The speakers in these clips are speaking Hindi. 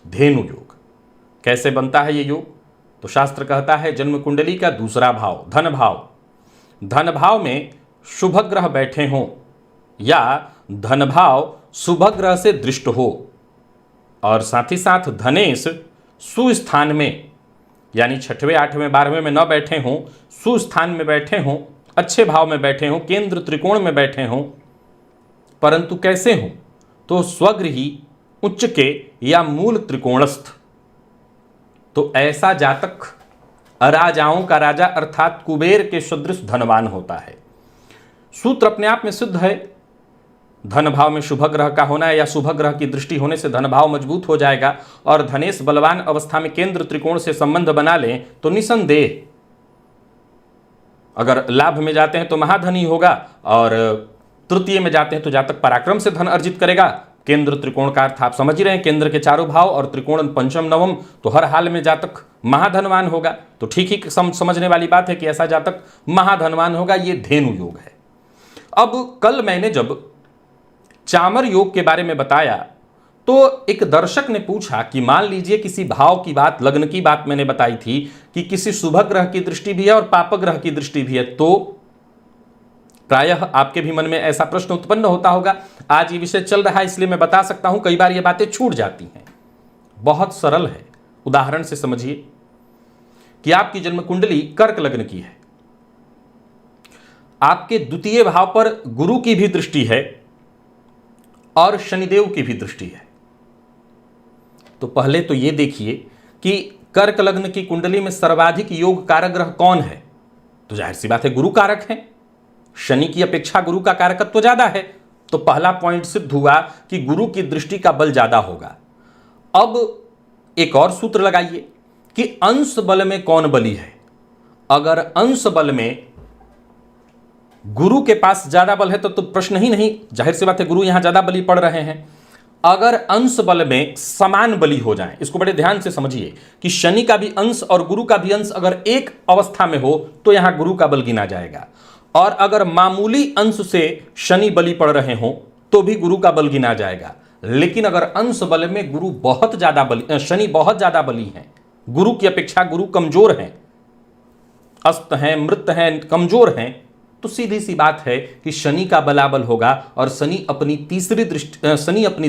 धेनु योग। कैसे बनता है ये योग? तो शास्त्र कहता है जन्म कुंडली का दूसरा भाव धन भाव, धन भाव में शुभ ग्रह बैठे हों या धन भाव शुभ ग्रह से दृष्ट हो और साथ ही साथ धनेश सुस्थान में यानी 6वें 8वें 12वें में न बैठे हों, सुस्थान में बैठे हों, अच्छे भाव में बैठे हों, केंद्र त्रिकोण में बैठे हों, परंतु कैसे हों? तो स्वगृही, उच्च के या मूल त्रिकोणस्थ। तो ऐसा जातक अराजाओं का राजा अर्थात कुबेर के सदृश धनवान होता है। सूत्र अपने आप में सिद्ध है। धन भाव में शुभ ग्रह का होना या शुभ ग्रह की दृष्टि होने से धन भाव मजबूत हो जाएगा और धनेश बलवान अवस्था में केंद्र त्रिकोण से संबंध बना लें तो निसंदेह अगर लाभ में जाते हैं तो महाधनी होगा और तृतीय में जाते हैं तो जातक पराक्रम से धन अर्जित करेगा। केंद्र त्रिकोण का अर्थ आप समझ ही रहे हैं, केंद्र के चारों भाव और त्रिकोण पंचम नवम, तो हर हाल में जातक महाधनवान होगा। तो ठीक ही समझने वाली बात है कि ऐसा जातक महाधनवान होगा। ये धेनु योग है। अब कल मैंने जब चामर योग के बारे में बताया तो एक दर्शक ने पूछा कि मान लीजिए किसी भाव की बात, लग्न की बात मैंने बताई थी कि किसी शुभ ग्रह की दृष्टि भी है और पाप ग्रह की दृष्टि भी है, तो प्रायः आपके भी मन में ऐसा प्रश्न उत्पन्न होता होगा। आज ये विषय चल रहा है इसलिए मैं बता सकता हूं, कई बार ये बातें छूट जाती हैं। बहुत सरल है, उदाहरण से समझिए कि आपकी जन्म कुंडली कर्क लग्न की है, आपके द्वितीय भाव पर गुरु की भी दृष्टि है और शनिदेव की भी दृष्टि है। तो पहले तो यह देखिए कि कर्क लग्न की कुंडली में सर्वाधिक योग कारक ग्रह कौन है? तो जाहिर सी बात है गुरु कारक है। शनि की अपेक्षा गुरु का कारकत्व ज्यादा है, तो पहला पॉइंट सिद्ध हुआ कि गुरु की दृष्टि का बल ज्यादा होगा। अब एक और सूत्र लगाइए कि अंश बल में कौन बली है। अगर अंश बल में गुरु के पास ज्यादा बल है तो प्रश्न ही नहीं, जाहिर सी बात है गुरु यहां ज्यादा बली पड़ रहे हैं। अगर अंश बल में समान बली हो जाए, इसको बड़े ध्यान से समझिए कि शनि का भी अंश और गुरु का भी अंश अगर एक अवस्था में हो तो यहां गुरु का बल गिना जाएगा, और अगर मामूली अंश से शनि बली पड़ रहे हों तो भी गुरु का बल गिना जाएगा। लेकिन अगर अंश बल में गुरु बहुत ज्यादा बली, शनि बहुत ज्यादा बली है, गुरु की अपेक्षा गुरु कमजोर हैं, अस्त हैं, मृत हैं, कमजोर हैं, तो सीधी सी बात है कि शनि का बलाबल होगा और शनि अपनी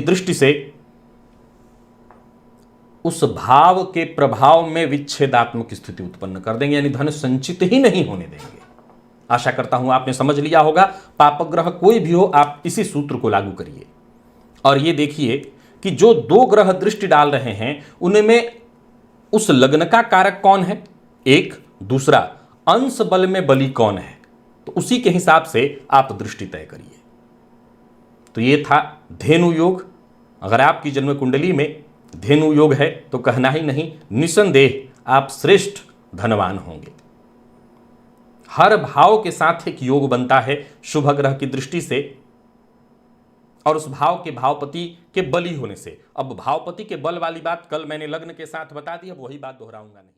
दृष्टि से उस भाव के प्रभाव में विच्छेदात्मक स्थिति उत्पन्न कर देंगे, यानी धन संचित ही नहीं होने देंगे। आशा करता हूं आपने समझ लिया होगा। पापग्रह कोई भी हो, आप इसी सूत्र को लागू करिए और ये देखिए कि जो दो ग्रह दृष्टि डाल रहे हैं उनमें उस लग्न का कारक कौन है, एक, दूसरा अंश बल में बली कौन है, तो उसी के हिसाब से आप दृष्टि तय करिए। तो ये था धेनु योग। अगर आपकी जन्म कुंडली में धेनु योग है तो कहना ही नहीं, निसंदेह आप श्रेष्ठ धनवान होंगे। हर भाव के साथ एक योग बनता है शुभ ग्रह की दृष्टि से और उस भाव के भावपति के बली होने से। अब भावपति के बल वाली बात कल मैंने लग्न के साथ बता दी, अब वही बात दोहराऊंगा नहीं।